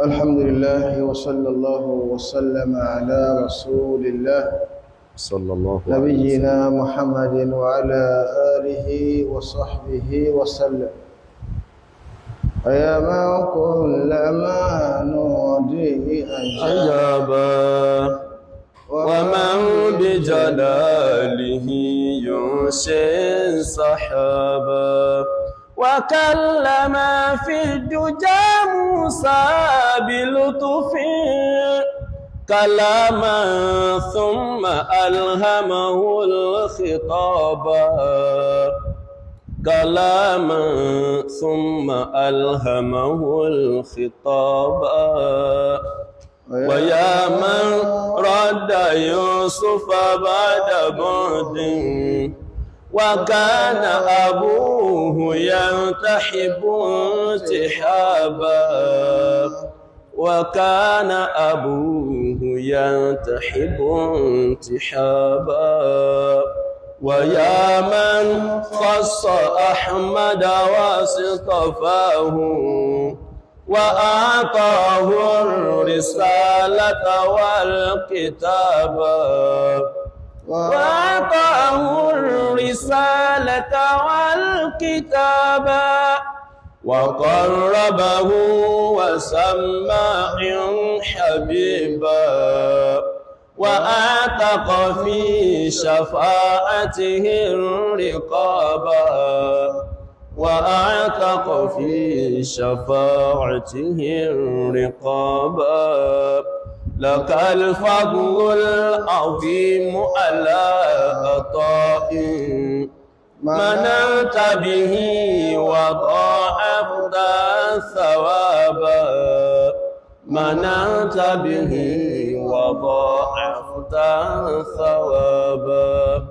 الحمد لله وصلى الله وسلم على رسول الله صلى الله عليه نبينا محمد وعلى آله وصحبه وسلم. يا من كلما نودي أجابا ومن بجلاله ينشئ السحابا وكلم في الدجى موسى بلطف كلاما ثم ألهمه الخطابا كلاما ثم ألهمه الخطابا ويا من رد يوسف بعد بعد وكان أبوه ينتحب انتحابا وكان أبوه ينتحب انتحابا ويا من خص أحمد واصطفاه وأعطاه الرسالة والكتابا وأعطاه الرسالة والكتابا وقربه وسماه حبيبا وأعتق في شفاعته الرقابا وأعتق في شفاعته الرقابا لك الفضل العظيم على عطاء مننت به وضاعفت ثوابا مننت به وضاعفت ثوابا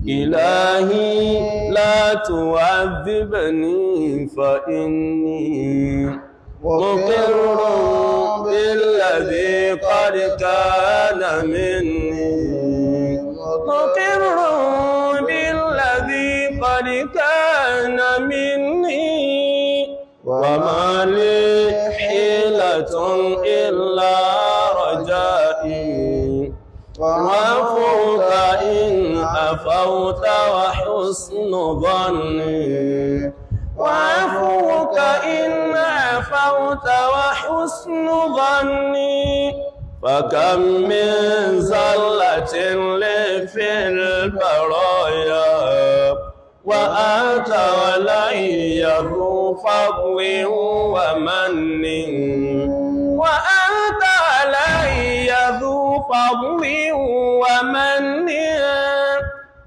إلهي لا تعذبني فإني مقر بالذي قد كان مني مقر بالذي قد كان مني وما لي حيلة إلا رجائي وعفوك إن عفوت وحسن ظني وعفوك إن عفوت وحسن ظني فكم من زلة لي في البرايا وأنت ولي ذو فضل ومن وأنت علي ذو فضل ومن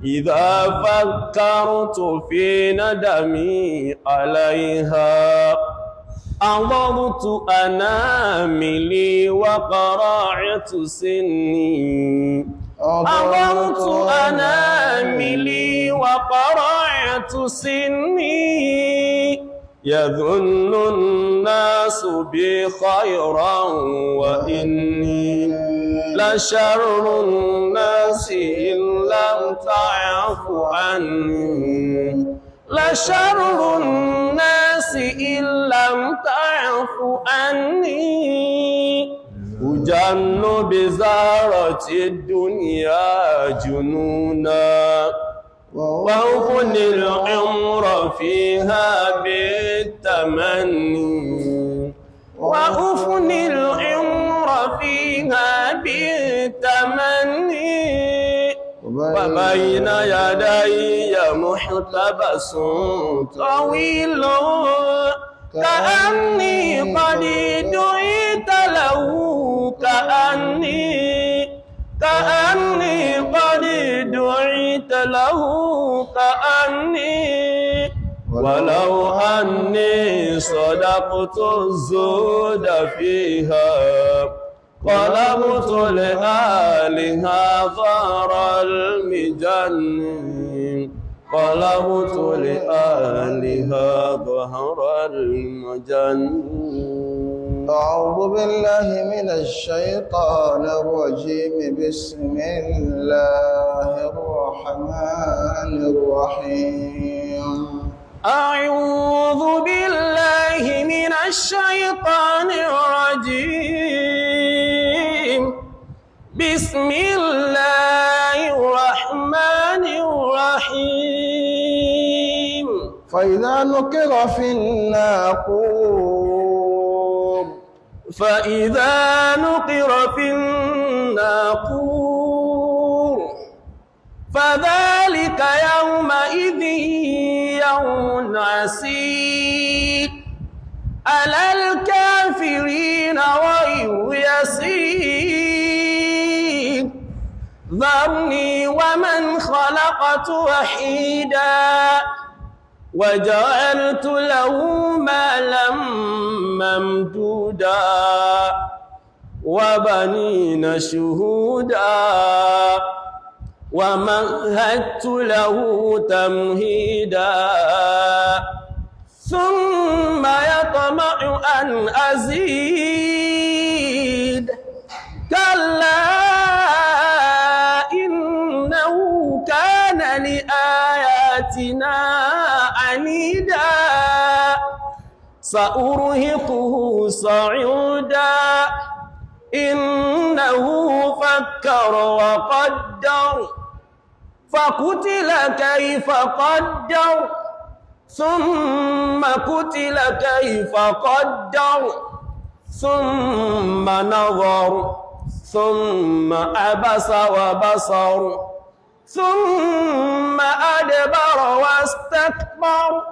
إذا فكرت في ندمي عليها أضرت أناملي وقرعت سني أضرت أناملي وقرعت سني يظن الناس بي خيرا وإني لشر الناس إن لم تعف عني لشر الناس إن لم تعف عني أجن بزارة الدنيا جنونا وأفني العمر فيها بالتمني وأفني العمر فيها بالتمني وبين يدي محتبس طويل كأني قد دعيت له كأني قد دعيت له كأني ولو أني صدقت الزود فيها قلبت لآلها ظهر المجن قلبت لآلها ظهر المجن. أعوذ بالله من الشيطان الرجيم. بسم الله الرحمن الرحيم. أعوذ بالله من الشيطان الرجيم. بسم الله الرحمن الرحيم فإذا نقر في الناقور فإذا نقر في الناقور فذلك يومئذ يوم عسير على الكافرين غير يسير ذرني ومن خلقت وحيدا وجعلت له مالا ممدودا وبنين شهودا ومهدت له تمهيدا ثم يطمع أن أزيد كلا إنه كان لآياتنا عنيدا سأرهقه صعودا إنه فكر وقدر فقتل كيف قدر ثم قتل كيف قدر ثم نظر ثم عبس وبصر ثم أدبر واستكبر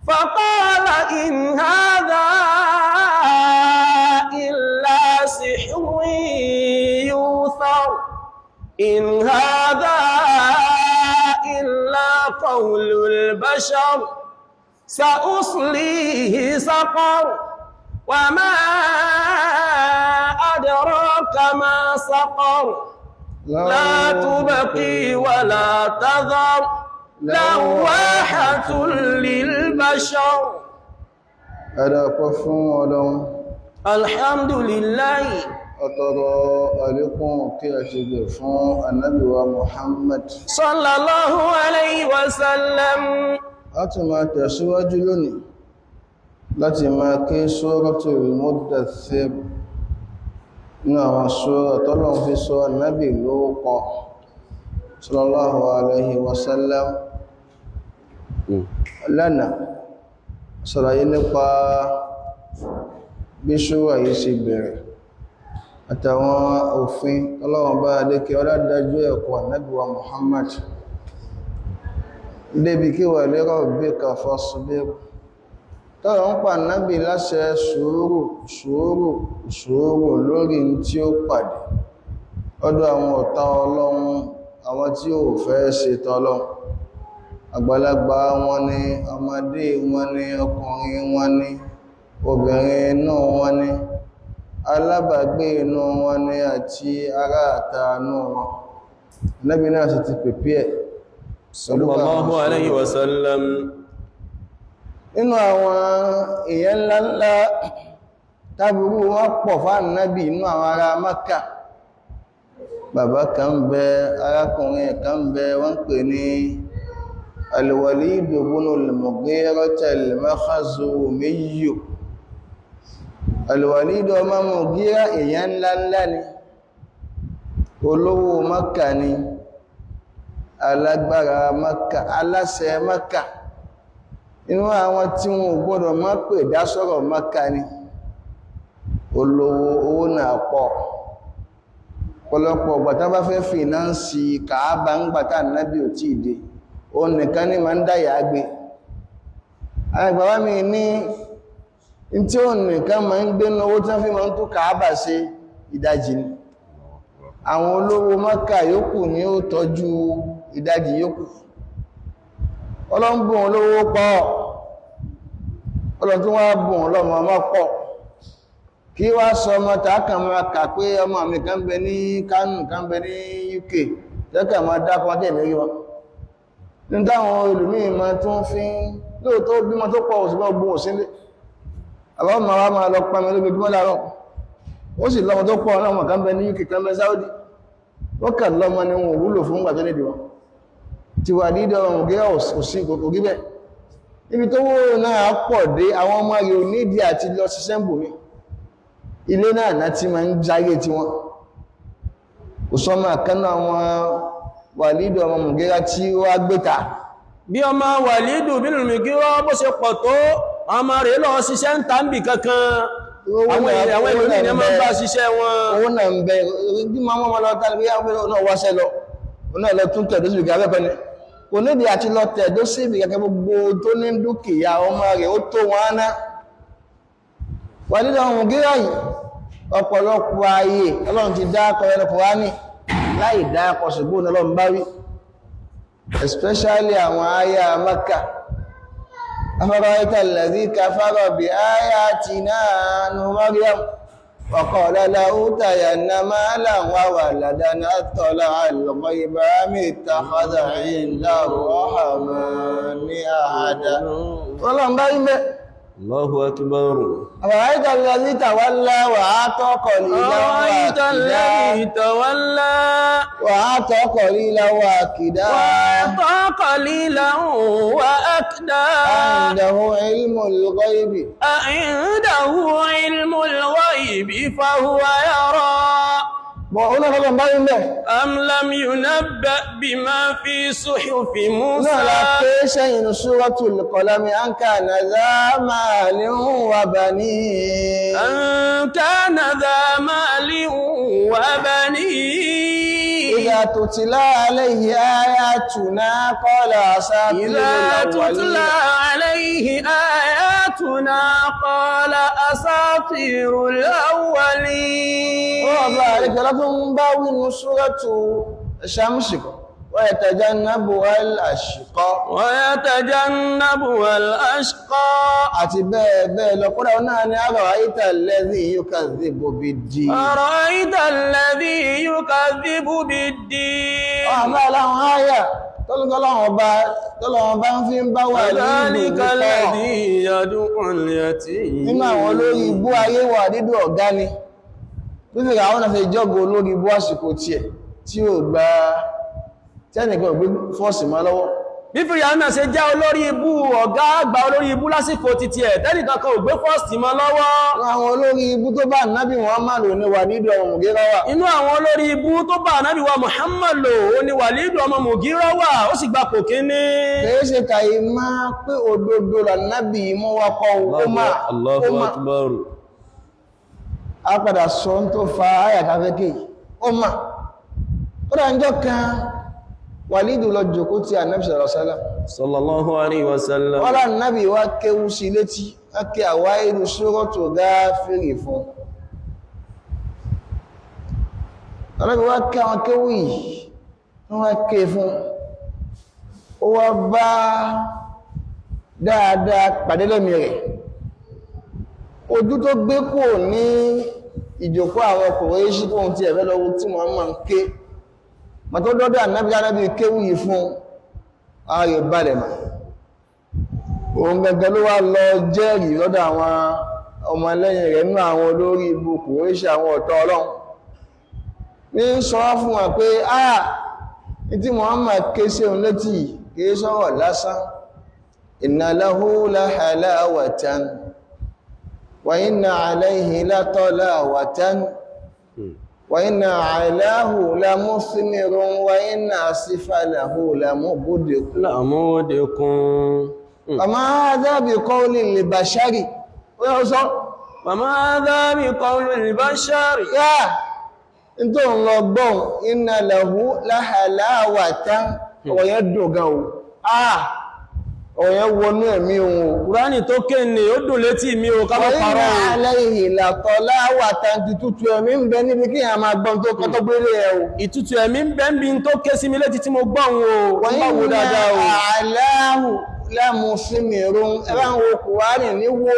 فقال إن هذا إلا سحر يؤثر إن هذا إلا قول البشر سأصليه سقر وما أدراك ما سقر لا تبقي ولا تذر لواحة للبشر هذا كفون الحمد لله أترى عليكم كي فون النبي محمد صلى الله عليه وسلم أتما تسواج لني láti máa ké Suratul Muddaththir nínú àwọn sura tọ́lọ́run fi sọ Ànábì lórúkọ sallallahu alaihi wasallam lánàá ṣàlàyé nípa bí sura yìí ṣe bẹ̀rẹ̀ àtàwọn òfin tọ́lọ́run bá adékẹ́ ọládájú ẹ̀kọ́ Ànábì wa Muhammad débi kí wà lérò bí ka fasbir tọ́rọ ń pa náàbì láṣẹ sùúrù lórí tí ó pàdé ọdọ̀ àwọn ọ̀tá Ọlọ́run àwọn tí ó fẹ́ ṣe tọ́lọ́run àgbàlagbà wọn ni ọmọdé wọn ni ọkùnrin wọn ni obìnrin inú wọn ni alábàgbé inú wọn ni àti ará àta inú wọn náàbì náà sì ti pèpè ẹ̀ sallallahu alayhi wa sallam nínú àwọn èèyàn ńláńlá tábùrú wọn pọ̀ fánàbí inú àwọn ará Mákà bàbá kan bẹ arákùnrin kan bẹ wọ́n pè ní Al-Walid ibn al-Mughirah al-Makhzumi Al-Walid ọmọ Mughirah èèyàn ńláńlá ni olówó Mákà ni alágbára Mákà aláṣẹ Mákà inú àwọn tí wọn ò gbọ́dọ̀ má pè dá sọ̀rọ̀ Mákà ni olówó owó náà pọ̀ pọ̀lọpọ̀ ọgbàtà bá fẹ́ fìnánsì Kàábà ń gbàtà náàbí ò tí ìdè o nìkan ní ma ń dáyà gbé agbàwá mi ní tí ó nìkan ma ń gbé owó tí wọ́n fi ma ń tó Kàábà ṣe ìdajì ni àwọn olówó Mákà yòókù ni ó tọ́jú ìdajì yòókù ọlọ́mbùn olówó pọ̀ ọlọ́tún wá bùn ọlọ́mọ ọmọ pọ̀ kí wá sọ ọmọ tààkàn máa kà pé ọmọ mi kan bẹ ní Kánò kan bẹ ní UK tẹ́kà máa dákọ́ tẹ̀lé wọn ní táwọn olùmíì máa tún fi lóòótọ́ bímọ tó pọ̀ òṣùgbọ́n gbóhùn òsínlé àwọn ọmọ wa máa lọ pàmì lójoojúmọ́ láàárọ̀ ó sì lọ́mọ tó pọ̀ ọlọ́mọ kan bẹ ní UK kan bẹ Saudi wọ́n kà lọ́mọ ni wọn ò wúlò fún gbàtọ́ nídìí wọn ti wà ní ìdọ̀ ọ̀rùn gẹ́ òsìn kòkò gíbẹ̀ níbi tó wó náà pọ̀ dé àwọn ọmọ rẹ̀ nídìí àti lọ sí sẹ́mbò mi ilé náà náà ti ma ń jáyé tí wọ́n kò sọ́mọ́ kanáà wọn Wàlídù ọmọ Mùgírá tí ó wá gbéta bí ọmọ Wàlídù bínú Mùgírá bó ṣe pọ̀ tó ọmọ rẹ̀ lọ ṣiṣẹ́ ń tàbí kankan àwọn ìlú ní ẹmọ́ bá ṣiṣẹ́ wọn owó náà ń bẹ bí ma wọ́n lọ tàbí náà wáṣẹ́ lọ náà lọ tún tẹ̀dó sí ìgbà pẹ́ni kò nídi àti lọ tẹ̀dó sí ìgbà gbogbo tó ní dúkìá ọmọ rẹ̀ ó tó wọn ná Wàlídù ọmọ Mùgírá yìí ọ̀pọ̀lọpọ̀ ayé Ọlọ́run ti dákọ̀ ẹnu Kùránì láì dákọ̀ ṣùgbọ́n Ọlọ́run bá wí especially àwọn ayá Mákkà afaraita alladhi kafara bi ayatina nu Maryam wa qala la utayanna malan wa waladan attala'a al-ghayba am ittakhadha 'inda ar-rahmani ahada Ọlọ́run bá wí mẹ́ Allahu akbar afaraita alladhi tawalla wa ata qalilan wa akida قليلا وأكدا عنده علم الغيب عنده علم الغيب فهو يرى أم لم ينبأ بما في صحف موسى شيء سورة القلم أن كان ذا مال وبنين أن كان ذا مال وبنين إذا تتلى عليه آياتنا قال أساطير إذا تتلى عليه آياتنا قال أساطير الأولين وذلك لكم باوي سورة الشمس ويتجنبها الأشقى àti bẹ́ẹ̀ bẹ́ẹ̀ lọ kódà náà ni أرأيت الذي يكذب بالدين أرأيت الذي يكذب بالدين ọ̀bá aláwọn ayà tọ́lọ́wọ́n bá ń fi ń bá wà ذلك الذي يدعو اليتيم nínú àwọn olórí ibú ayé wà dídú ọ̀gá ni tó fi àwọn ọ̀nà fi jọ́gọ̀ olórí ibú àsìkò tiẹ̀ tí ó gba tẹ́nìkan ògbé fọ́ọ̀sì máa lọ́wọ́ bí Fíráúnà ṣe jẹ́ olórí ibú ọ̀gá àgbà olórí ibú lásìkò títí ẹ̀ tẹ́nìkan kan ògbé fọ́ọ̀sì máa lọ́wọ́ àwọn olórí ibú tó bá nábì Muhammadu ní Wàlídù ọmọ Mùgírá wà inú àwọn olórí ibú tó bá nábì wa Muhammadu ó ní Wàlídù ọmọ Mùgírá wà ó sì gba kò kíní kìí ṣe kàí máa pé òdodo lànábì mọ́ wakọ̀ Allahu akbar a padà sọ tó fa ayàtafẹ́kẹ́ ó mà ó dá ń jọ kan Wàlídù lọ jòkó tí Ànábì sallallahu alaihi wasallam wọ́n Ànábì wá kéwú sí létí ákẹ́ àwá irú Suratu Gáfírì fún Ànábì wá ké àwọn kéwú yìí wọ́n wá ké fún ó wá bá dáadáa pàdé lẹ́mí rẹ̀ ojú tó gbé kò ní ìjòkó àwọn Kùrẹ́ṣì tó ń ti ẹ̀fẹ́ lọ́wọ́ tí wọ́n máa ń ké ma tó dọ́dọ̀ Ànábì kéwú yìí fún ààrẹ balẹ̀ ma òun gẹ́gẹ́ ló wá lọ jẹ́rìí lọ́dọ̀ àwọn ọmọ lẹ́yìn rẹ̀ nínú àwọn olórí ibú Kùrẹ́ṣì àwọn ọ̀tọ̀ Ọlọ́run ní sọ fún wọn pé ní tí Muhammad ké sí òun létí kìí sọ̀rọ̀ lásán inna lahu la halawatan wa inna alayhi la talawatan وإن علاه لمثمر وإن أسفله لمبدق وما هذا بقول البشر وما هذا بقول البشر انتو نغبون إن له لحلاوة ويدغو ọ̀yẹ́ wọnú ẹ̀mí ohun Kùránì tó ké ní ó dùn létí mi o ká mọ́ parọ́ ọ̀yẹ́ aláìhì látọ̀ láwà tàbí tútù ẹ̀mí ń bẹ níbi kí a máa gbọ́n tó kọ́ tó gbélé ẹ̀ o ìtútù ẹ̀mí ń bẹ ń bí tó ké sí mi létí tí mo gbọ́n o wọ́n wo dáadáa o aláhù lámù sí mìíràn ẹbá ń wo Kùránì ní wo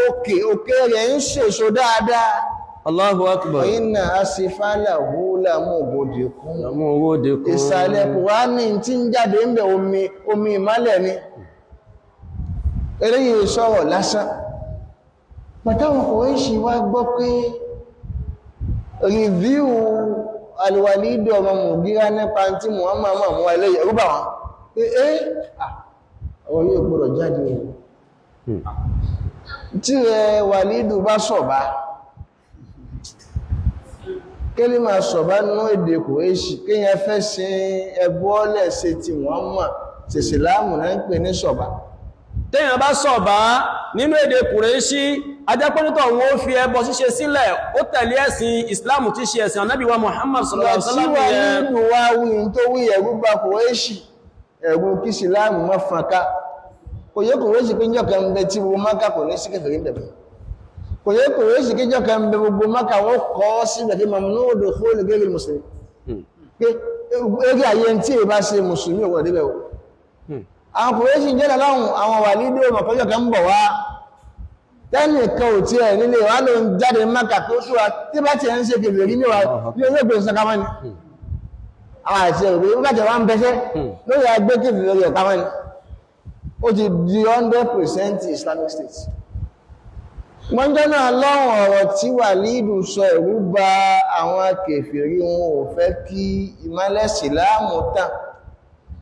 òkè rẹ̀ ń ṣèṣò dáadáa Allahu akbar inna asfalahu lamubdiqun ìsàlẹ̀ Kùránì tí ń jáde ń bẹ omi ìmálẹ̀ ni eléyìí sọ̀rọ̀ lásán pàtàwọn Kùrẹ́ṣì wá gbọ́ pé rìvíù Al-Walidu ọmọ Mùgírá nípa tí Muhammad mú ẹlẹ́yẹ̀ rúbà wọn pé àwọn yóò gbọ́dọ̀ jáde tí rẹ Walidu bá sọ̀bá kí lè máa sọ̀bá nínú èdè Kùrẹ́ṣì kíyàn fẹ́ sin ẹbọ́lẹ̀ ṣe tí wọ́n mọ̀ ṣe ìsìláàmù náà ń pè ní sọ̀bá. téèyàn bá sọ̀bá nínú èdè Kùrẹ́ṣì ajẹ́pọ́nítọ̀ wọn ó fi ẹbọ ṣíṣe sílẹ̀ ó tẹ̀lé ẹ̀sìn ìsìláàmù tí ṣe ẹ̀sìn Ànábì wa Muhammad sallallahu alaihi wasallam wà nínú wa wí tó wí ẹ̀rú bá Kùrẹ́ṣì ẹ̀rú kí ìsìláàmù mọ́ fànká kò yẹ Kùrẹ́ṣì pé jọ́ kan bẹ tí gbogbo Mákà kò ní sí kẹfẹ̀rí bẹ̀bẹ̀ kò yẹ Kùrẹ́ṣì pé jọ́ kan bẹ gbogbo Mákà wọ́n kọ́ sí bẹ̀kí mamnu'u dukhul ghayri mùsùlùmí pé eré ayé tí ì bá ṣe mùsùlùmí ò wọ̀dí bẹ̀wò àwọn Kùrẹ́ṣì jẹ́ láwọn àwọn wàlídé ọmọkọjọ́ kan bọ̀ wá tẹ́nì kan ò tí ẹ̀ nílé wà ló ń jáde Mákà tó ṣúra tí bá ti ẹ̀ ń ṣe kèfèrí ní wa ní ọjọ́ ìgbè ìsọ́kamọ́ ni àwọn àti ẹ̀rọ nígbàtí wọ́n ń bẹ́ṣẹ́ lórí agbé kèfèrí ọ̀kamọ́ ni ó ti di 100% Islamic State mọ́jọ́ náà lọ́wọ́ ọ̀rọ̀ tí Wàlídù sọ ẹ̀rú bà àwọn kèfèrí wọn ò fẹ́ kí ìmọ́lẹ̀ Ìsìlámù tàn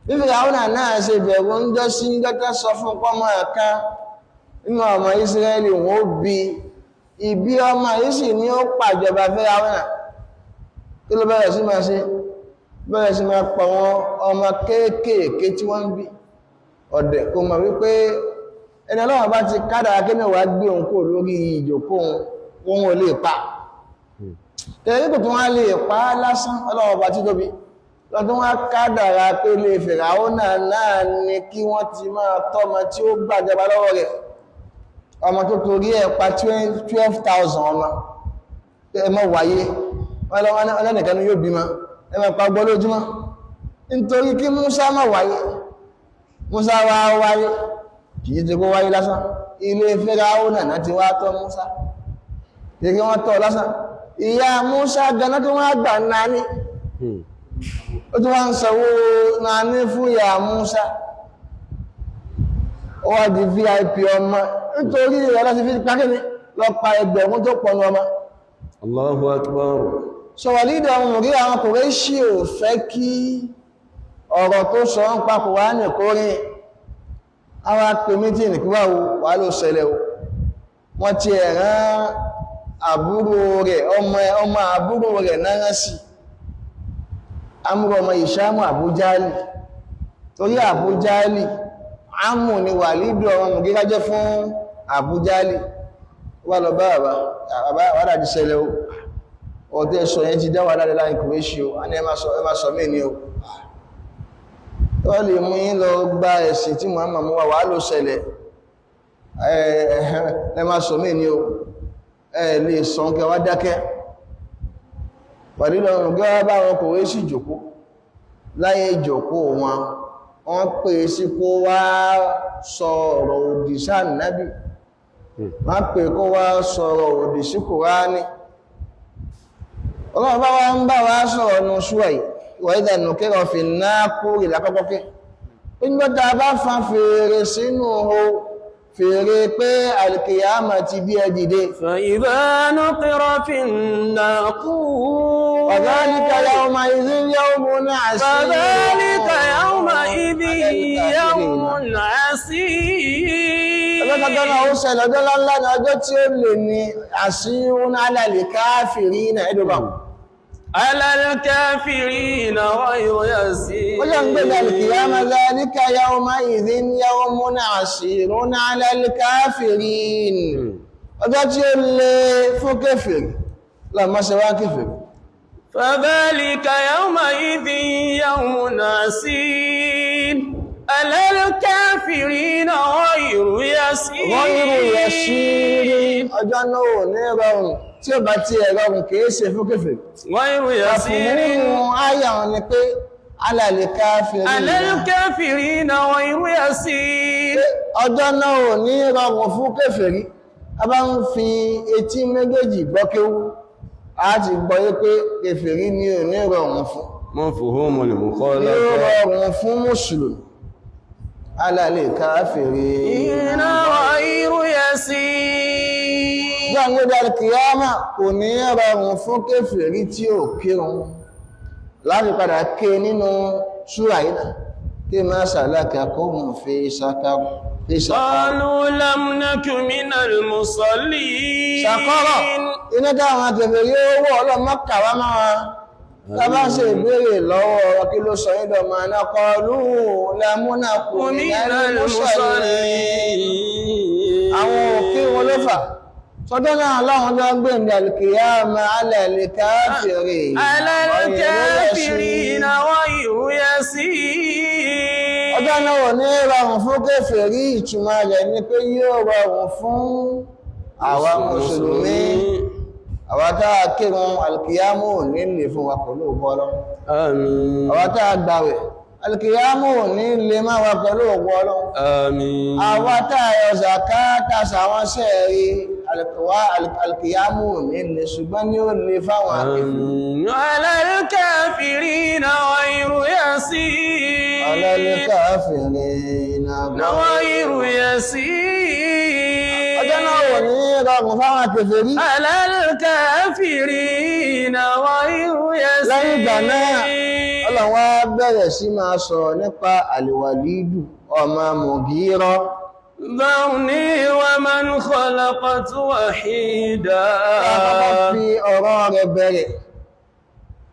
fífi àwọn náà ṣe bẹ̀rù ń jọ sí gẹ́gẹ́ sọ fún pọ́mọ́ ẹ̀kan nínú ọmọ Ísírẹ́lì wọn ó bí ibi ọmọ yìí sì ní ó pàjọba fẹ́ àwọn náà kí ló bẹ̀rẹ̀ sí máa ṣe bẹ̀rẹ̀ sí máa pọ̀ wọn ọmọ kéékèèké tí wọ́n ń bí ọ̀dẹ̀ kò mọ̀ wípé ẹni ọlọ́wọ́ bá ti kádàrá kí mẹ́wàá gbé òun kò lórí ìjòkó wọn ò lè pa tẹ̀lé kò tún wá lè pa lásán ọlọ́wọ́ bá ti tóbi lọ́tún wá kádàrá pé lè Fìràúnà náà ni kí wọ́n ti máa tọ́mọ tí ó gbàjọba lọ́wọ́ rẹ̀ ọmọ tó torí ẹ̀ pa 12,000 ọmọ ẹmọ wáyé ọlọ́nìkan ní yóò bímọ ẹmọ pa gbọ́ lójúmọ́ nítorí kí Músá má wáyé Músá wá wáyé kìí tí kó wáyé lásán ilé Fíráúnà náà ti wá tọ́ Músá kìí wọ́n tọ́ lásán ìyá Músá ganá tó wọ́n gbà náà ní ó tún wá ń sanwó náà ní fún ìyá Músá ó wá di VIP ọmọ nítorí rẹ̀ láti fi pàkíní lọ pa ẹgbẹ̀rún tó pọ̀nù ọmọ Allahu Akbar sọ Wàlídù àwọn òrí àwọn Kùrẹ́ṣì ò fẹ́ kí ọ̀rọ̀ tó sọ ń pa Kùránì kó rí àwọn apè méjì nìkúwà wà ló ṣẹlẹ̀ o wọ́n ti ẹ̀rán àbúrò rẹ̀ ọmọ àbúrò rẹ̀ náà sí amúrò ọmọ Ìṣámù Àbújálì torí Àbújálì ámù ni Wàlídù ọmọ Mùgírá jẹ́ fún Àbújálì wà lọ bá wádàjí ṣẹlẹ̀ o ọ̀tẹ́ sọ yẹn ti dáwà láàrin láàrin Kùrẹ́ṣì o a ní ẹ má sọ mí ní o wọ́n lè mú yín lọ gba ẹ̀sìn tí Muhammad mú wà ló ṣẹlẹ̀ ẹ má sọ mí ní o ẹ lè sọ kẹ wá dákẹ́ Wàlídù ọmọ Mùgírá bá wọn Kùrẹ́ṣì jòkó láyé ìjòkó wọn wọ́n pè sí kó wá sọ̀rọ̀ òdì sáà nábì wọ́n pè kó wá sọ̀rọ̀ òdì sí Kùránì ọlọ́run bá wá ń bá wá sọ̀rọ̀ nù ṣúwà yìí wà ìdànù kẹrọ fi náà kó ìlàkọ́kọ́kẹ́ nígbọ́ta bá fa fèrè sínú o fèrè pé alkiyama ti bí ẹ dìde فإذا نقر في الناقور فذلك يومئذ يوم عسير فذلك يومئذ يوم عسير ọjọ́ náà ó ṣẹlẹ̀ ọjọ́ lọ́lá ní ọjọ́ tí ó lè ní àṣírún alàlè káàfìrí ní ẹ̀dọ́bà على الكافرين غير يسير ọjọ́ ń gbé al-qiyamah ذلك يومئذ يوم عسير على الكافرين ọjọ́ tí ó lè fún kèfèrí lọ́mọ́sẹ̀wá kèfèrí فذلك يومئذ يوم عسير على الكافرين غير يسير ọjọ́ náà ò ní rọrùn tí ó bá ti ẹ̀rọrùn kìí ṣe fún kèfèrí غير يسير ayà wọn ni pé على الكافرين على الكافرين غير يسير ọjọ́ náà ò ní rọrùn fún kèfèrí a bá ń fi etí méjèèjì gbọ́kéwú a ti gbọ́yé pé kèfèrí ni ò ní rọrùn fún مفهوم ní المخالفة rọrùn fún mùsùlùmí على الكافرين غير يسير gbọ́ngbọ́dá kìyàmà kò ní rọrùn fún kèfèrí tí ó kírun láti padà ké nínú súrà yìí kí máa sàlákà kó mú fi ṣakarù قالوا لم نك من المصلين ṣàkọ́rọ̀ iná táwọn akẹfẹ̀ yóò wọ́ ọlọ́mọ kàwá máa tàbá ṣe ìbéèrè lọ́wọ́ kí ló sọ ìdọ̀ máa náà qalu lam naku minal musallin àwọn òkè wọn ló fà sọ́dọ́ náà aláwọn tó gbé ní al-qiyama ala al-kafirin ghayru yasir. Ọjọ́ náà wọ̀ ní rọrùn fún kèfèrí, ìtumọ̀ rẹ̀ ní pé yóò rọrùn fún àwa mùsùlùmí. Àwa tá a kírun alkiyamu ní lè fún wa pẹ̀lú ọgbọ́lọ́. Àmín. Àwa tá a gbàwẹ̀ alkiyamu ní lè máa wa pẹ̀lú ọgbọ́lọ́. Àmín. Àwa tá a yọ zàká tàṣàwọn sẹ́ẹ̀rí alkiyamu ní lè ṣùgbọ́n ní ó lè fáwọn akẹ́kọ̀ọ́. Ala al-kafirina ghayru yasir. Ala al-kafirina ghayru yasir. Ọjọ́ náà wọ̀ ní rọrùn fáwọn akẹ́kọ̀ọ́. Ala al-kafirina ghayru yasir. Lẹ́yìn ìgbà náà, Ọlọ́run wá bẹ̀rẹ̀ sí máa sọ̀rọ̀ nípa Al-Walidu ọmọ Mughira. Dharni wa man khalaqtu wahida. Ọmọ fi ọ̀rọ̀ rẹ̀ bẹ̀rẹ̀.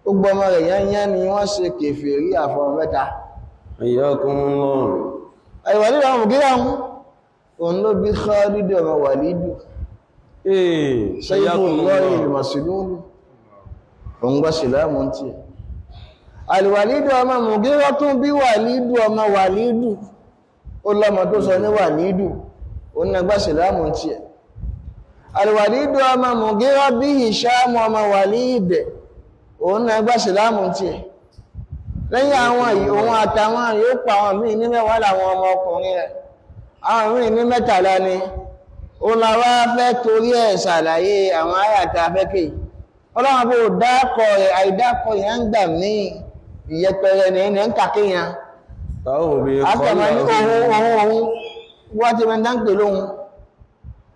Gbogbo ọmọ rẹ̀ yányán ni wọ́n ṣe kèfèrí àfọ̀n mẹ́ta. Hayyakumullah. Al-Walidu ọmọ Mughira òun ló bí Khalid ọmọ Walidu. Sayfullahi al-Maslul. Òun gbọ́ Ìsìlámù ń tiẹ̀. Al-Walidu ọmọ Mughira tún bí Walidu ọmọ Walidu. Ó lọ́mọ tó sọ ní Walidu. Òun náà gbọ́ Ìsìlámù ń tiẹ̀. Al-Walidu ọmọ Mughira bí Hisham ọmọ Walid. Òun náà gbọ́ Ìsìlámù ń tiẹ̀. Lẹ́yìn àwọn yìí, òun àtàwọn yóò pa àwọn míì ní mẹ́wàá làwọn ọmọ ọkùnrin rẹ̀. Àwọn míì ní 13 ni. Ó la wá fẹ́ torí ẹ̀ ṣàlàyé àwọn àyàtà afẹ́kẹ́. Ọlọ́run bó dákọ̀ rẹ̀ àìdákọ̀ yẹn ń gbà míì ìyẹpẹrẹ ní ẹni ń kàkíyàn. Àtàmà ní ohun wọ́n ti mẹ́ dáńpé lóhun.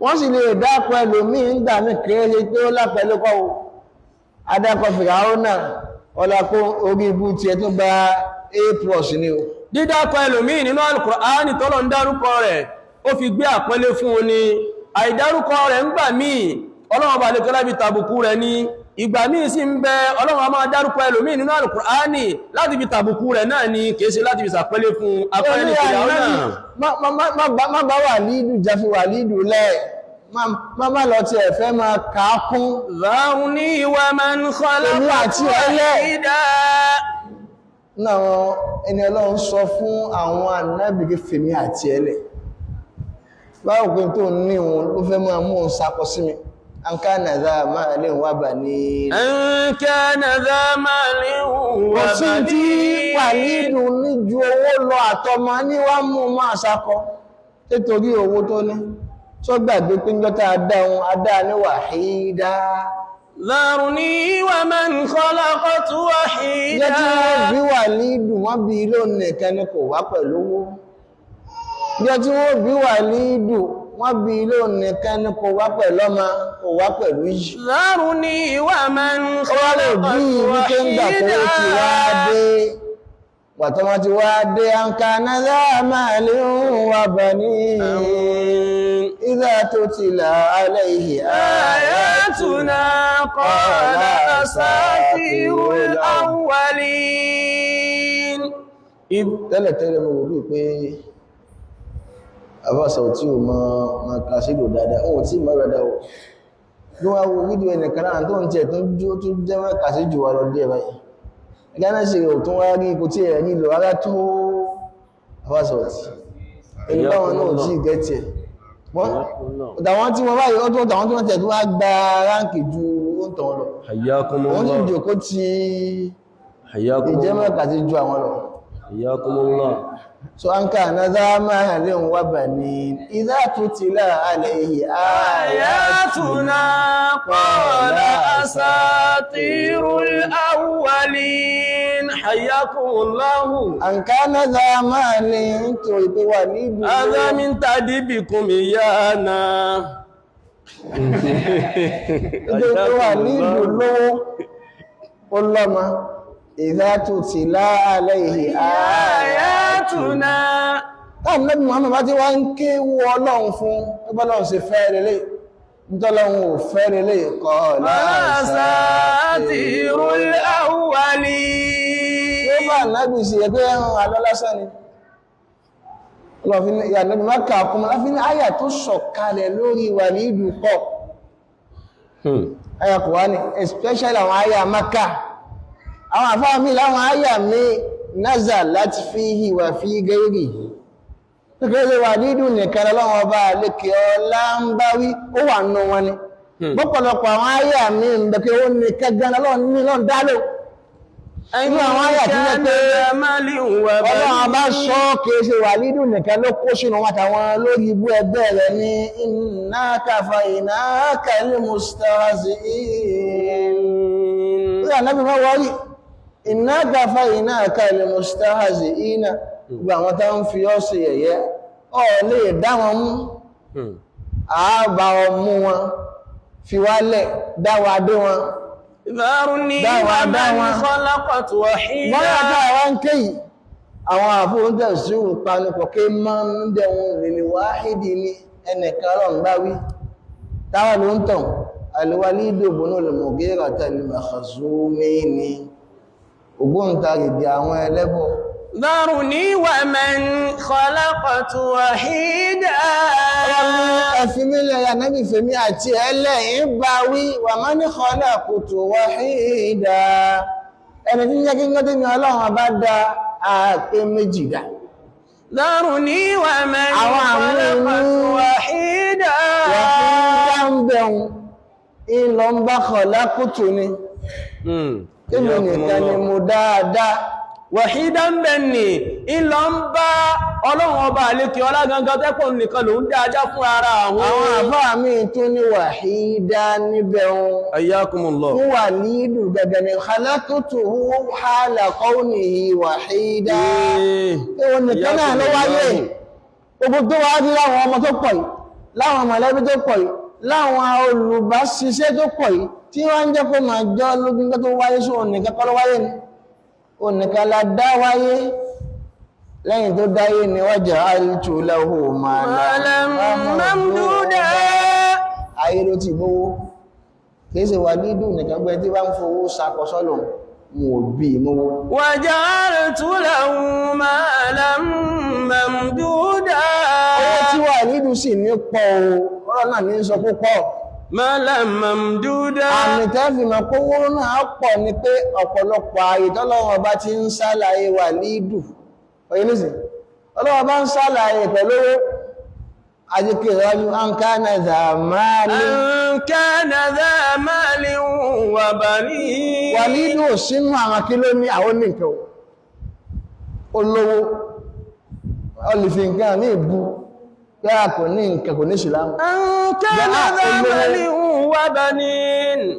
Wọ́n sì lè dákọ̀ ẹlòmíì ń gbà mí kéré pé ó lápẹ̀lú kọ́wọ́. Adákọ̀ Fìràhónà ọlákó orí ibú ti ẹ tó gba A+ ní o. Dídákọ̀ ẹlòmíì nínú Al-Qur'ani tọ́lọ̀ ń dárúkọ rẹ̀, ó fi gbé àpọ́nlé fún un ni. Àìdárúkọ rẹ̀ ń gbà míì, Ọlọ́run bá lè kọ́lá bí tàbùkù rẹ̀ ní. Ìgbà míì sí ń bẹ Ọlọ́run a máa dárúkọ ẹlòmíì nínú Al-Qur'ani láti fi tàbùkù rẹ̀ náà ni kìí ṣe láti fi sàpẹ́lé fún apẹ́ni Fìràhónà. Má bá Wàlídù jáfi Wàlídù lẹ̀. Má lọ ti ẹ̀fẹ́ máa kàákún. Dharni wa man khalaqtu wahida. Náà ẹni Ọlọ́run sọ fún àwọn ànábì fèmí àti ẹlẹ̀. Báwo pé tó ní òun ló fẹ́ máa mú òun sakọ sí mi. An kana dha malin wa banin. An kana dha malin wa banin. Kò sí tí Wàlídù ní ju owó lọ àtọmọ ní wá mú máa sakọ. Nítorí owó tó ní. Sọ gbàgbé pé ń jọta adá ní wahida. Dharni wa man khalaqtu wahida. Jẹ́ tí wọ́n bí Wàlídù wọ́n bí lónìí nìkan ni kò wá pẹ̀lú owó. Jẹ́ tí wọ́n bí Wàlídù wọ́n bí lónìí nìkan ni kò wá pẹ̀lú ọmọ, kò wá pẹ̀lú yìí. Dharni wa man khalaqtu wahida. Wàtọ́mọ́ ti wá dé an kana dha malin wa banin. Idha tutila alayhi ayatuna qala asatirul awwalin. Tẹ́lẹ̀tẹ́lẹ̀ mo wò bí pé àbáṣà tí ó ma kàṣílò dáadáa, ohun tí mọ́ rẹ̀ dáwọ̀. Bí wọ́n wo fídíò ẹnìkan náà tó ń tẹ̀ tó jẹ́ mọ́ kàṣíjù wà lọ díẹ̀ báyìí. Gánà sí ò tún wá rí ipò tí ẹ̀ nílò ara tó àbáṣà tí. Ẹni báwọn náà tí gẹ́tì ẹ̀. Tàwọn tí wọ́n báyìí ọdún tàwọn tí wọ́n tẹ̀ tó wá gba ráǹkì ju oúntàn lọ. Wọ́n sì jòkó ti ìjẹ́mọ́ kàṣíjù àwọn lọ. Hayyakumullah. So an kana dha malin wa banin idha tutila alayhi ayatuna qala asatirul awwalin. Hayyakumullah. An kana dha malin tó ìpé Wàlídù. Hadha min tadibikum iyana. Ìpé Wàlídù lówó ó lọ́mọ. Idha tutila alayhi ayatuna táwọn Nábì Muhammad bá ti wá ń kéwú Ọlọ́run fún ẹgbọ́lọ́run ṣe fẹ́ relé nítọ́lọ́run ò fẹ́ relé kọ́ asatirul awwalin tí ó bá Nábì sí ẹgbẹ́ ẹ̀hàn alọ́lásán ni ọlọ́fin ìyà Nábì Mákà kúmọ̀ láfin ní àyà tó sọ̀kalẹ̀ lórí Wàlídù pọ̀ àyà Kùránì especially àwọn àyà Mákà àwọn àfáàmì láwọn àyà mi nazalat fihi wa fi ghairihi nígbàtí Wàlídù nìkan lọ́wọ́ ọba lékè ọlá ń bá wí ó wà nù wọn ni bọ́pọ̀lọpọ̀ àwọn àyà mi ń bẹ̀kẹ́ ó ní kẹgbẹ́n lọ́n dálò inú àwọn àyà tí wọ́n pé ọlọ́run bá sọ kìí ṣe Wàlídù nìkan ló kó sínú wọn àtàwọn lórí ibú ẹgbẹ́ rẹ̀ ní inna kafaynaka al-mustahzi'in inna kafaynaka al-mustahzi'in gbogbo àwọn tó ń fi ọ́ sí yẹ̀yẹ́ ọ lè dá wọn mú àábà ọmú wọn fi wálẹ̀ dáwà dé wọn dáwà dá wọn wọ́n yàtọ̀ àwọn ń kéyì àwọn àfóúntẹ̀ sí ìpanupọ̀ kí máa ń dẹ̀wọ̀n lèlè wáhídì ní ẹnìkan rọ̀ ń bá wí táwọn ló ń tàn al-Walidu ibn al-Mughira al-Makhzumi ògbóǹtarìgì àwọn ẹlẹ́bọ Dharuni wa man khalaqtu wahida. Ẹ̀fìmílẹ̀ ya nábì fèmí àti ẹlẹ́yìn bá wí wa man khalaqtu wahida. Ẹni tí jẹ́ kí ń gọ́dé ní Ọlọ́run bá dá àpé méjì dá. Dharuni wa man khalaqtu wahida. Wàhídá ń bẹ̀rún, ìlọ ń bá khalaqtu ni. Kí ni nìkan ni mo dáadáa. Wàhídá ń bẹ̀ ní ìlọ ń bá Ọlọ́run ọba àlékè ọlá gangan tẹ́pọ̀ nìkan ló ń dá ajá fún ara àwọn àfáà mi tó ní wàhídá níbẹ̀ wọn ayyakumullah fún Wàlídù gẹ́gẹ́ ní khalaqtuhu hala qawnihi wàhídá ìwọ̀n nìkan náà ló wáyé gbogbo tó wá rí láwọn ọmọ tó pọ̀ yìí láwọn mọ̀lẹ́bí tó pọ̀ yìí láwọn olùbáṣiṣẹ́ tó pọ̀ yìí tí wọ́n ń jẹ́ kó máa jọ lógún tó wáyé sí òun nìkan kọ́ ló wáyé ni onìkàlá dá wáyé lẹ́yìn tó dáyé ni waja'altu lahu malan mamduda ayé ló ti gbówó kìí ṣe Wàlídù nìkan gbé tí bá ń fowó sakọsọ́lọ̀ mú bí mówó waja'altu lahu malan mamduda owó tí Wàlídù sì ní pọ̀ ọ̀rọ̀ náà ní sọ púpọ̀ malan mamduda àmì tẹ́fì mọ̀ kówó náà pọ̀ ní pé ọ̀pọ̀lọpọ̀ ààyè tọ́lọ́wọ́ bá ti ń sálàyé Wàlídù oye nísìn ọlọ́wọ́ bá ń sálàyé pẹ̀lú àjíkè rọ́jú an kana dha malin wa banin Wàlídù ò sínú àwọn kí ló ní àwọn nìkan olówó olùfi nǹkan ní ìbú pé a kò ní nǹkan kò ní ṣìlámù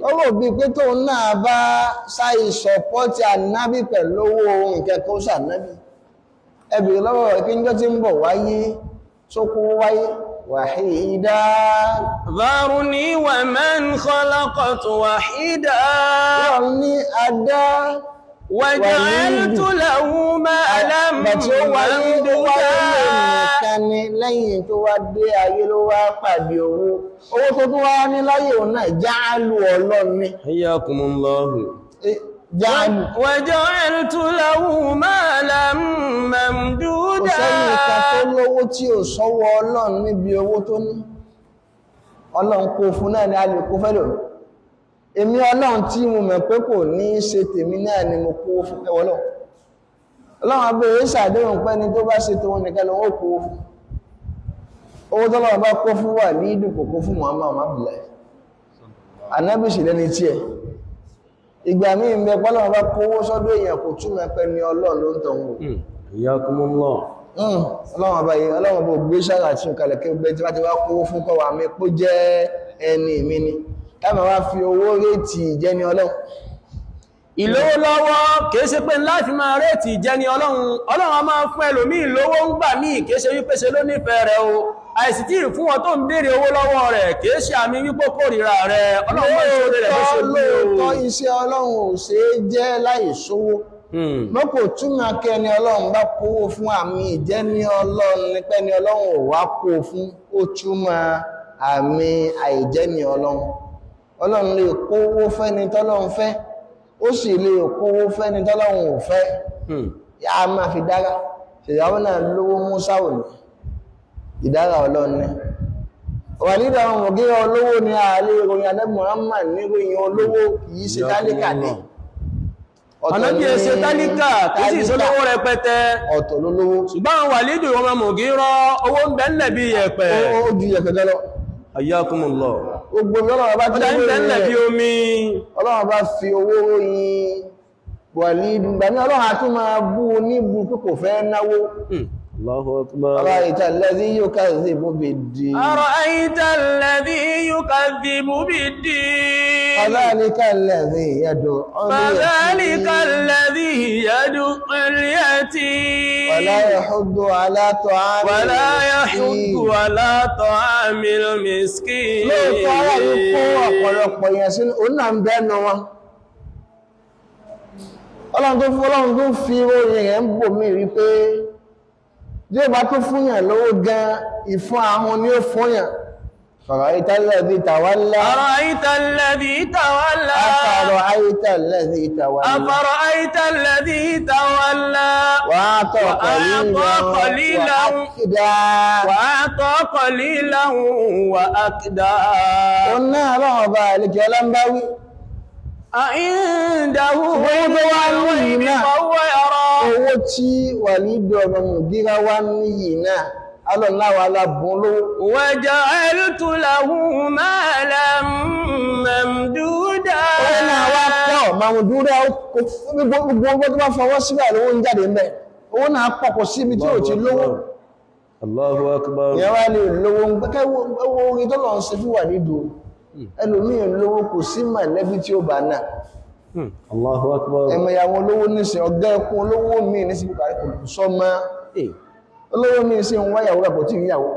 owó bí pé tó náà bá sáì sọpọ́tì ànábì pẹ̀lú owó nǹkan kó sànábì ẹbí lọ́wọ́ ìkíńjọ́ tí ń bọ̀ wáyé sókó wáyé wàhídá dharuni wa man khalaqtu wahida wọ́n ní adá waja'altu lahu malan mamduda lẹ́yìn tó wá dé ayé ló wá pàdé owó tó tún wá ní láyé òun náà jáàlù ọlọ́ni hayyakumullahu jáàlù waja'altu lahu malan mamduda kò sẹ́yìn ìka tó lówó tí ò sọ́wọ́ ọlọ́run níbi owó tó ní ọlọ́run kó fún náà ni a lè kó fẹ́lò èmi ọlọ́run tí mo mọ̀ pé kò ní ṣe tèmi náà ni mo kó fún ẹwọ́lọ́ ọlọ́run abẹ́rẹ́ ṣàdéhùn pé ní tó bá ṣe tó wọn nìkan lọ́wọ́ kó fún owó tọ́lọ́wọ́ bá kó fún Wàlídù kò kó fún Muhammad Abdullahi anábìsì lẹ́ni tí ẹ̀ ìgbà míì ń bẹ pọ́lọ́wọ́ bá kówó sọ́dọ̀ èèyàn kò túnmọ̀ pẹ́ ní ọlọ́run ló ń tọ̀ wọ́n ọlọ́run bó gbé sára àti ìkàlẹ̀ kí gbé tí wá ti wá kówó fún kọwà mi pó jẹ́ ẹni mi ni táàmà wá fi owó rétì ìjẹni ọlọ́run ìlówó lọ́wọ́ kìí ṣe pé láti máa rétì ìjẹni ọlọ́run a máa fún ẹlòmí ìlówó ń gbà míì kìí ṣe wípé ṣe ló nífẹ̀ẹ́ rẹ̀ o àìsì tí fún wọn tó ń béèrè owó lọ́wọ́ rẹ̀ kìí ṣe àmì wípé kórìíra rẹ̀ ọlọ́run máa ń ṣe rẹ̀ bó ṣe wí o lóòótọ́ iṣẹ́ ọlọ́run ò ṣe é jẹ́ láì sówó mọ́ kò túnmọ̀ kẹni ọlọ́run bá kówó fún àmì ìjẹ́ ní ọlọ́run ní pẹ́ni ọlọ́run ò wá kó fún ó túnmọ̀ àmì àìjẹ́ ní ọlọ́run lè kówó fẹ́ni tọ́lọ́run fẹ́ ó sì lè kówó fẹ́ni tọ́lọ́run ò fẹ́ yá máa fi dára ṣèyàwó náà lówó Músà òní ìdára ọlọ́run ní wà nígbà àwọn ògé olówó ní ààrẹ ìròyìn Ànábì Muhammad ní ìròyìn olówó kìí ṣe tálíkà ní Ànábì ṣe tálíkà kìí sì sólówó rẹpẹtẹ ọ̀tọ̀ lólówó ṣùgbọ́n Wàlídù ọmọ Mùgírọ̀ owó ń bẹ ńlẹ̀ bí yẹ̀pẹ̀ ó ju yẹ̀pẹ̀ lọ Ayyakumullah gbogbo ọlọ́run bá ọdá ń bẹ ńlẹ̀ bí omi ọlọ́run bá fi owó ròyìn Wàlídù gbà ní ọlọ́run àti máa bú níbu pé kò fẹ́ náwó Allahu akbar أرأيت الذي يكذب بالدين أرأيت الذي يكذب بالدين فذلك الذي يدعو فذلك الذي يدعو اليتيم ولا يحض على طعام ولا يحض على طعام المسكين lóòótọ́ aláyé kó ọ̀pọ̀lọpọ̀ yẹn sínú òun náà ń bẹ́nu wọn ọlọ́run tó fi orin rẹ̀ ń bò mí wípé jẹ́ bá tó fúnyàn lówó gan ìfún ahun ni ó fúnyàn أرأيت الذي تولى أرأيت الذي تولى أفرأيت الذي تولى أفرأيت الذي تولى وأعطى قليلا وأعطى قليلا وأكدى قلنا رغب الجلنبوي أعنده علم الغيب فهو يرى owó tí Wàlídù ọmọ Mùgírà wá níyì náà alọ́láwà alábùn lówó وجعلت له مالا ممدودا owó náà wá pọ̀ mamudúrà gbogbo tó bá fọwọ́ síbẹ̀ lówó ń jáde mẹ́ owó náà pọ̀ kò síbi tí ò ti lówó Allahu akbar ìyẹn wá lè lówó ń gbẹ́kẹ́ owó orin tó lọ ń ṣe fún Wàlídù ẹlòmíì lówó kò sí mọ̀lẹ́bí tí ó bá náà Allahu akbar ẹmọ̀yàwó olówó nísìn ọ̀gá ẹkùn olówó míì ní síbùkà kò sọ́mọ́ olówó míì sí ń wáyàwó rẹ̀ kò tí ìyàwó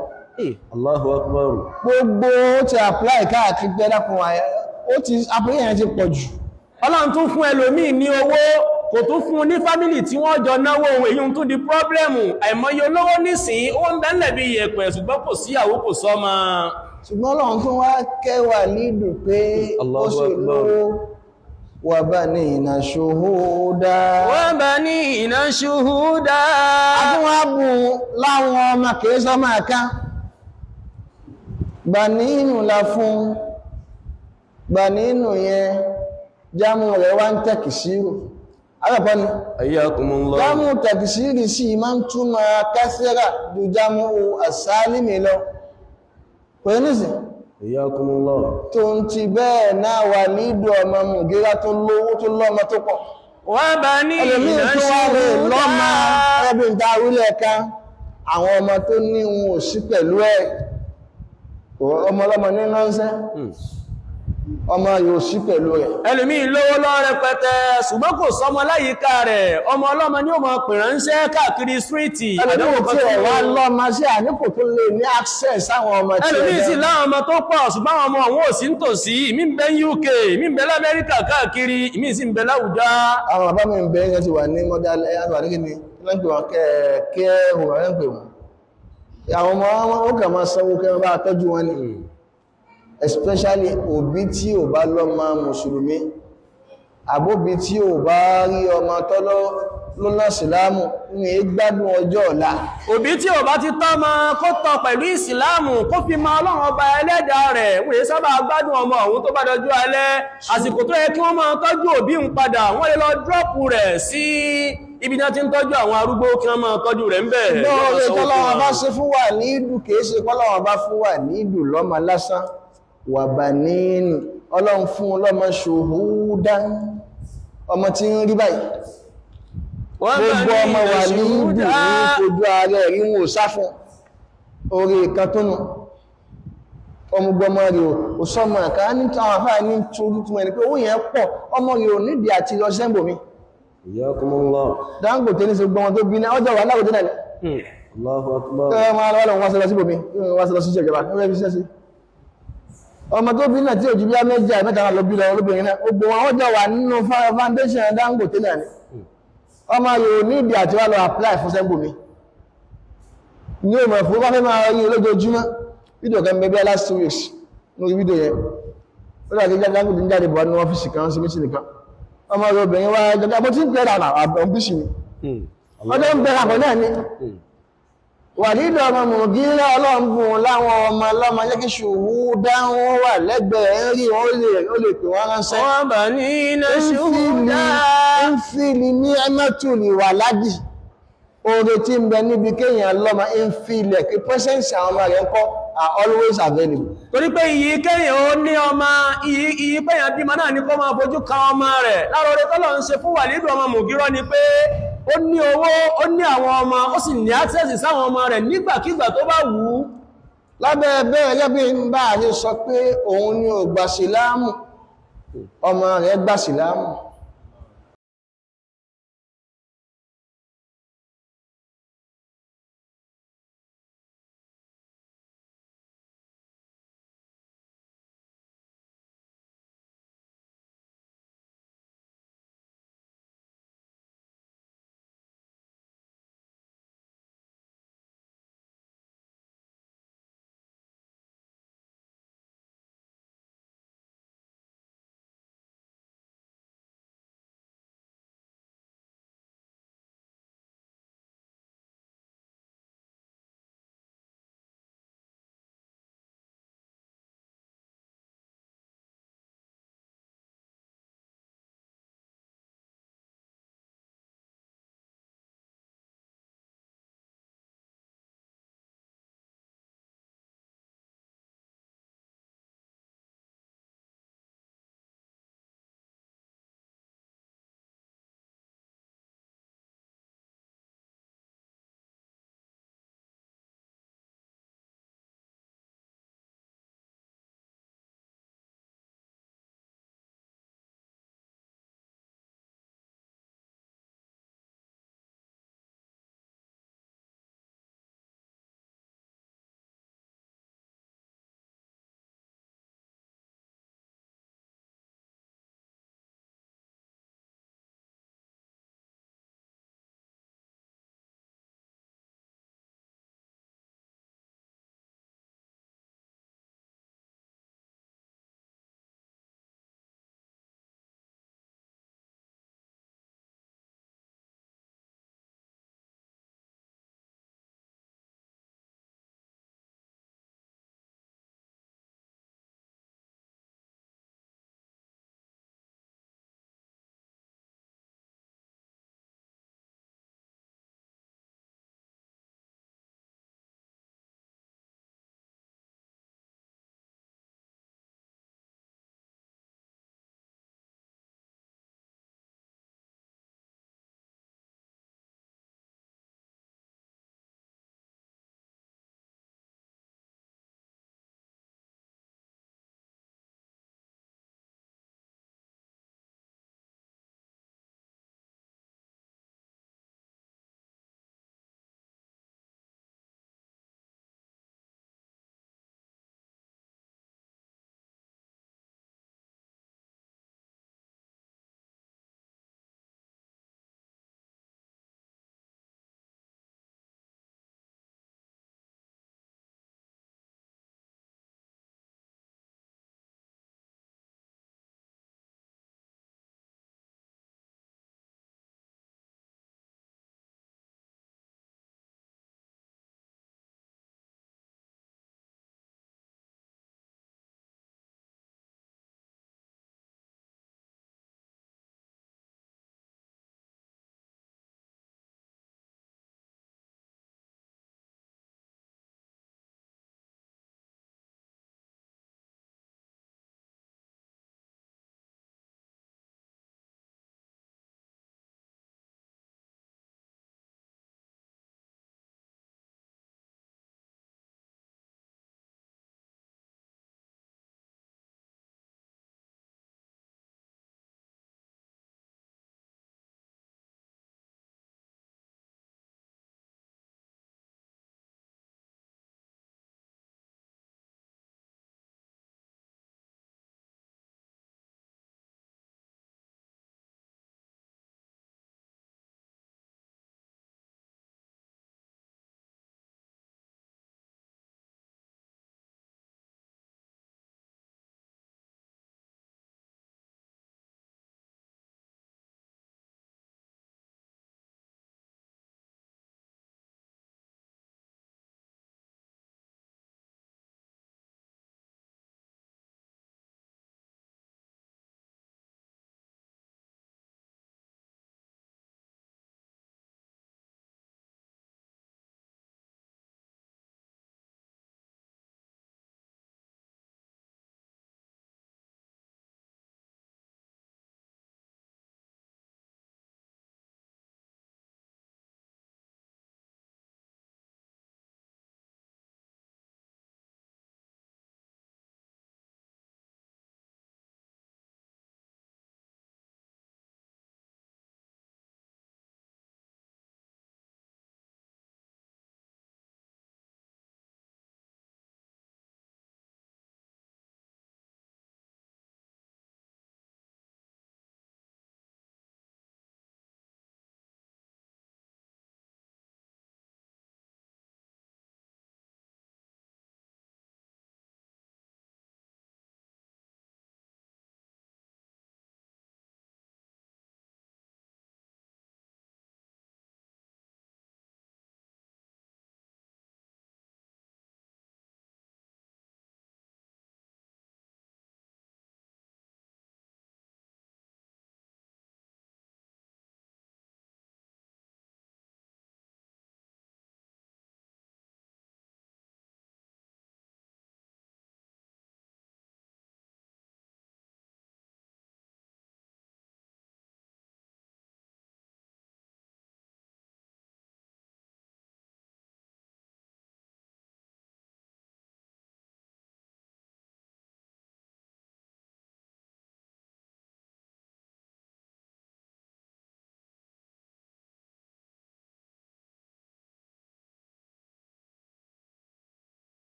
Allahu akbar gbogbo ó ti apply káàkiri pẹ́lákùn ó ti apply yẹn ti pọ̀ jù Ọlọ́run tún fún ẹlòmíì ní owó kò tún fún ní fámílì tí wọ́n jọ náwó èyí tún di pọ́blẹ́mù àìmọye olówó nísìn ó ń bẹ́ńlẹ̀ bí yẹ̀pẹ̀ ṣùgbọ́n kò síyàwó kò sọ́mọ ṣùgbọ́n Ọlọ́run tún wá kẹwà nídù pé ó sì lówó وبنين شهودا وبنين شهودا àtúnwábù láwọn ọmọ kìí sọmọ ẹ̀ká bànínù la fún bànínù yẹn jámù rẹ̀ wá ń tẹ̀kìsírù alẹ́pọ̀ ni Ayyakumullah jámù tẹ̀kìsírì sí máa ń túnmọ̀ kẹsẹ́rà ju jámù àsálìmì lọ pẹ̀lú nìsìn Ayyakumullah tó ń ti bẹ́ẹ̀ náà Wàlídù ọmọ Mùgírà tó lówó tó lọ́mọ tó pọ̀ وبنين ẹlòmíì tó wá lè lọ́mọ شهودا ẹbí ìta orílẹ̀ kan àwọn ọmọ tó ní wọn ò sí pẹ̀lú ẹ̀ ọmọ ọlọ́mọ ní ránṣẹ́ ọmọ yóò sí pẹ̀lú ẹ̀ ẹlòmíì lówó lọ rẹpẹtẹ ṣùgbọ́n kò sọmọ láyìíká rẹ̀ ọmọ ọlọ́mọ ni ó mọ̀ pè ránṣẹ́ káàkiri stríìtì ẹlòmíì tí ẹ̀ wá lọ́mọ sí àníkò tó lè ní access àwọn ọmọ tí ẹlòmíì sì láwọn ọmọ tó pọ̀ ṣùgbọ́n àwọn ọmọ àwọn ò sí nítòsí ìmí ń bẹ UK ìmí ń bẹ l'Amẹ́ríkà káàkiri ìmí sì ń bẹ láwùjá àwọn bàbá mi ń bẹ ẹ̀ ti wà ní mọ́dá lẹ́gbẹ̀ẹ́ wọn kẹ́ ẹ̀hùn rẹ̀ ń pè wọ́n àwọn ọmọ ó kà máa sanwó kẹ́ bá tọ́jú wọn ni especially òbí tí ò bá lọ́mọ mùsùlùmí àbóbi tí ò bá rí ọmọ tọ́lọ́ lọ́nà ìsìlámù ní gbádùn ọjọ́ ọ̀la òbí tí ò bá ti tọ́mọ kó tọ́ pẹ̀lú ìsìlámù kó fi mọ Ọlọ́run ọba ẹlẹ́dàá rẹ̀ wọ́n yẹ sábà gbádùn ọmọ òun tó bá dọjú alẹ́ àsìkò tó yẹ kí wọ́n máa tọ́jú òbí ń padà wọ́n lè lọ dírọ́pù rẹ̀ sí ibi náà ti ń tọ́jú àwọn arúgbó kí wọ́n máa tọ́jú rẹ̀ ń bẹ̀ lọ́rẹ̀ tọ́lọ́wọ́n bá ṣe fún Wàlídù kìí ṣe pọ́lọ́wọ́n bá fún Wàlídù lọ́mọ lásán wà bà nínú Ọlọ́run fún lọ́mọ ṣòhúdá ọmọ tí ń rí báyìí gbogbo ọmọ Wàlídù ní ojú ààrẹ rí wọn ò sáfún orí ìkan tó nù ọmọgbọmọ rẹ̀ ò sọmọ ẹ̀ká ní àwọn àfáà ní torí túnmọ̀ ẹni pé owó yẹn pọ̀ ọmọ rẹ̀ ò nídìí àti lọ sẹ́mbò mi Ayyakumullah Dangote ní ṣe gbọmọ tó bí náà ọjọ́ wà láwùjọ náà Allahu akbar wọ́n sọ lọ sí bòmí wọ́n sọ lọ sí ìjọba ọmọ tó bí náà tí ò jú bí á mẹ́jà mẹ́ta lọ bí lọ olóbìnrin náà gbogbo wọn ọjọ́ wà nínú foundation Dangote náà ni ọmọ yóò ní ìdí àti wá lọ apply fún sẹ́gbò mi ní ọmọ ìfún bá fẹ́ máa rí olójoojúmọ́ fídíò kan bẹ́bẹ́ last 2 weeks lórí fídíò yẹn ó dàgbé jágbó ní jáde bọ̀ ní ọ́fíìsì kan sí mítì nìkan ọmọ obìnrin wá jọjá bó tí ń pẹ́rẹ̀ àbọ̀bíṣì ni ọdọ́ ń bẹ̀rẹ̀ àpọ̀ náà ni wà nílò ọmọ mùgírá ọlọ́mbùn láwọn ọmọ ọlọ́mọ jẹ́ kí ṣùgbú dáwọn wà lẹ́gbẹ̀ẹ́ rí ó lè pè wọ́n ránṣẹ́ wọ́n bà ní iná ṣúgbà ń fi ní ẹmẹ́tùlì wà ládì oore tí ń bẹ níbi kéèyàn lọ́mọ ń fi ilẹ̀ kí presence àwọn ọmọ rẹ̀ ń kọ́ are always available. Torí pé iyì kéèyàn ó ní ọmọ iyì péyàn bímọ náà ní kó máa fojú kan ọmọ rẹ̀ láàrọ̀ tọ́lọ̀ ń ṣe fún Wàlídù ọmọ Mùgírọ́ ni pé ó ní owó ó ní àwọn ọmọ ó sì ní access sáwọn ọmọ rẹ̀ nígbàkígbà tó bá wù ú. Lábẹ́ bẹ́ẹ̀ gẹ́gẹ́ bí ń bá àrí sọ pé òun ni ò gbà sílámù ọmọ rẹ̀ gbà sílámù